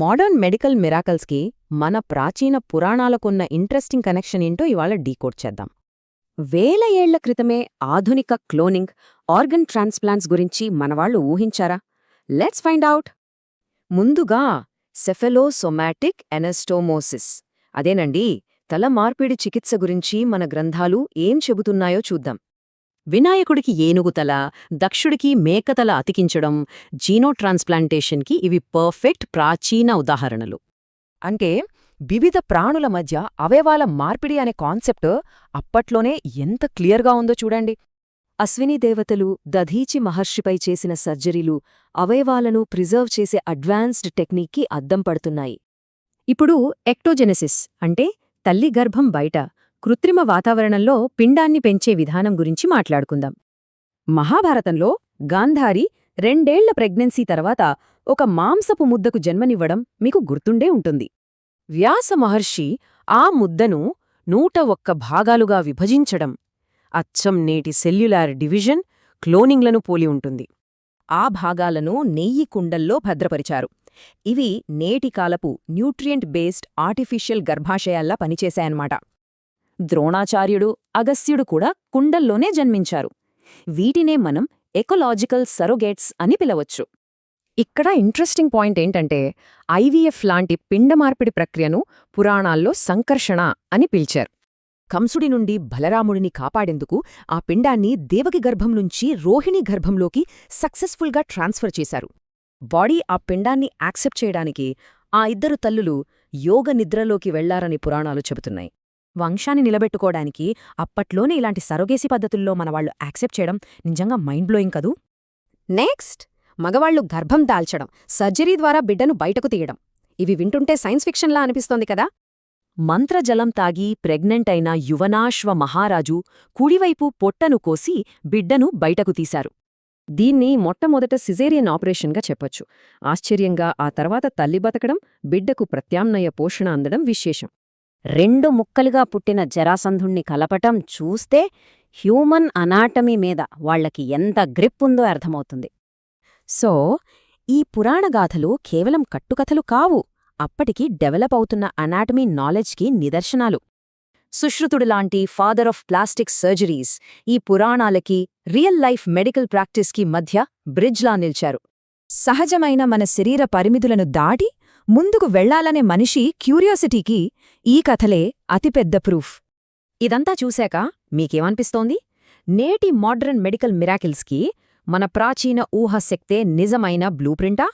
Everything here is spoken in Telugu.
మోడర్న్ మెడికల్ మిరాకల్స్కి మన ప్రాచీన పురాణాలకున్న ఇంట్రెస్టింగ్ కనెక్షన్ ఏంటో ఇవాళ డీకోడ్ చేద్దాం. వేల ఏళ్ల క్రితమే ఆధునిక క్లోనింగ్, ఆర్గన్ ట్రాన్స్ప్లాంట్స్ గురించి మనవాళ్లు ఊహించారా? Let's find out. ముందుగా సెఫెలోసొమాటిక్ ఎనస్టోమోసిస్, అదేనండి తల మార్పిడి చికిత్స గురించి మన గ్రంథాలు ఏం చెబుతున్నాయో చూద్దాం. వినాయకుడికి ఏనుగుతల, దక్షుడికి మేకతల అతికించడం, జీనో ట్రాన్స్ప్లాంటేషన్కి ఇవి పర్ఫెక్ట్ ప్రాచీన ఉదాహరణలు. అంటే వివిధ ప్రాణుల మధ్య అవయవాల మార్పిడి అనే కాన్సెప్ట్ అప్పట్లోనే ఎంత క్లియర్గా ఉందో చూడండి. అశ్విని దేవతలు దధీచి మహర్షిపై చేసిన సర్జరీలు అవయవాలను ప్రిజర్వ్ చేసే అడ్వాన్స్డ్ టెక్నిక్కి అద్దం పడుతున్నాయి. ఇప్పుడు ఎక్టోజెనెసిస్ అంటే తల్లి గర్భం బయట కృత్రిమ వాతావరణంలో పిండాన్ని పెంచే విధానం గురించి మాట్లాడుకుందాం. మహాభారతంలో గాంధారి 2 ఏళ్ల ప్రెగ్నెన్సీ తర్వాత ఒక మాంసపు ముద్దకు జన్మనివ్వడం మీకు గుర్తుండే ఉంటుంది. వ్యాస మహర్షి ఆ ముద్దను 101 భాగాలుగా విభజించడం అచ్చం నేటి సెల్యులార్ డివిజన్, క్లోనింగ్లను పోలి ఉంటుంది. ఆ భాగాలను నెయ్యి కుండల్లో భద్రపరిచారు. ఇవి నేటి కాలపు న్యూట్రియంట్ బేస్డ్ ఆర్టిఫిషియల్ గర్భాశయాల్లా పనిచేశాయన్నమాట. ద్రోణాచార్యుడు, అగస్త్యుడు కూడా కుండల్లోనే జన్మించారు. వీటినే మనం ఎకోలాజికల్ సరోగేట్స్ అని పిలవచ్చు. ఇక్కడ ఇంట్రెస్టింగ్ పాయింట్ ఏంటంటే ఐవీఎఫ్ లాంటి పిండమార్పిడి ప్రక్రియను పురాణాల్లో సంకర్షణ అని పిలిచారు. కంసుడి నుండి బలరాముడిని కాపాడేందుకు ఆ పిండాన్ని దేవకి గర్భం నుంచి రోహిణి గర్భంలోకి సక్సెస్ఫుల్గా ట్రాన్స్ఫర్ చేశారు. బాడీ ఆ పిండాన్ని యాక్సెప్ట్ చేయడానికి ఆ ఇద్దరు తల్లులు యోగ నిద్రలోకి వెళ్లారని పురాణాలు చెబుతున్నాయి. వంశాన్ని నిలబెట్టుకోవడానికి అప్పట్లోనే ఇలాంటి సరోగేసి పద్ధతుల్లో మనవాళ్లు యాక్సెప్ట్ చేయడం నిజంగా మైండ్ బ్లోయింగ్ కదూ. నెక్స్ట్, మగవాళ్లు గర్భం దాల్చడం, సర్జరీ ద్వారా బిడ్డను బయటకు తీయడం. ఇవి వింటుంటే సైన్స్ ఫిక్షన్లా అనిపిస్తోంది కదా. మంత్రజలం తాగి ప్రెగ్నెంట్ అయిన యువనాశ్వ మహారాజు కుడివైపు పొట్టను కోసి బిడ్డను బయటకు తీశారు. దీన్ని మొట్టమొదట సిజేరియన్ ఆపరేషన్గా చెప్పొచ్చు. ఆశ్చర్యంగా ఆ తర్వాత తల్లి బతకడం, బిడ్డకు ప్రత్యామ్నాయ పోషణ అందడం విశేషం. 2 ముక్కలుగా పుట్టిన జరాసంధుణ్ణి కలపటం చూస్తే హ్యూమన్ అనాటమీ మీద వాళ్లకి ఎంత గ్రిప్ ఉందో అర్థమవుతుంది. సో ఈ పురాణగాథలు కేవలం కట్టుకథలు కావు, అప్పటికి డెవలప్ అవుతున్న అనాటమీ నాలెడ్జ్కి నిదర్శనాలు. సుశ్రుతుడులాంటి ఫాదర్ ఆఫ్ ప్లాస్టిక్ సర్జరీస్ ఈ పురాణాలకి, రియల్ లైఫ్ మెడికల్ ప్రాక్టీస్కి మధ్య బ్రిడ్జ్లా నిల్చారు. సహజమైన మన శరీర పరిమితులను దాటి ముందుకు వెళ్లాలనే మనిషి క్యూరియాసిటీకి ఈ కథలే అతిపెద్ద ప్రూఫ్. ఇదంతా చూశాక మీకేమనిపిస్తోంది? నేటి మోడ్రన్ మెడికల్ మిరాకిల్స్కి మన ప్రాచీన ఊహాశక్తే నిజమైన బ్లూ ప్రింటా?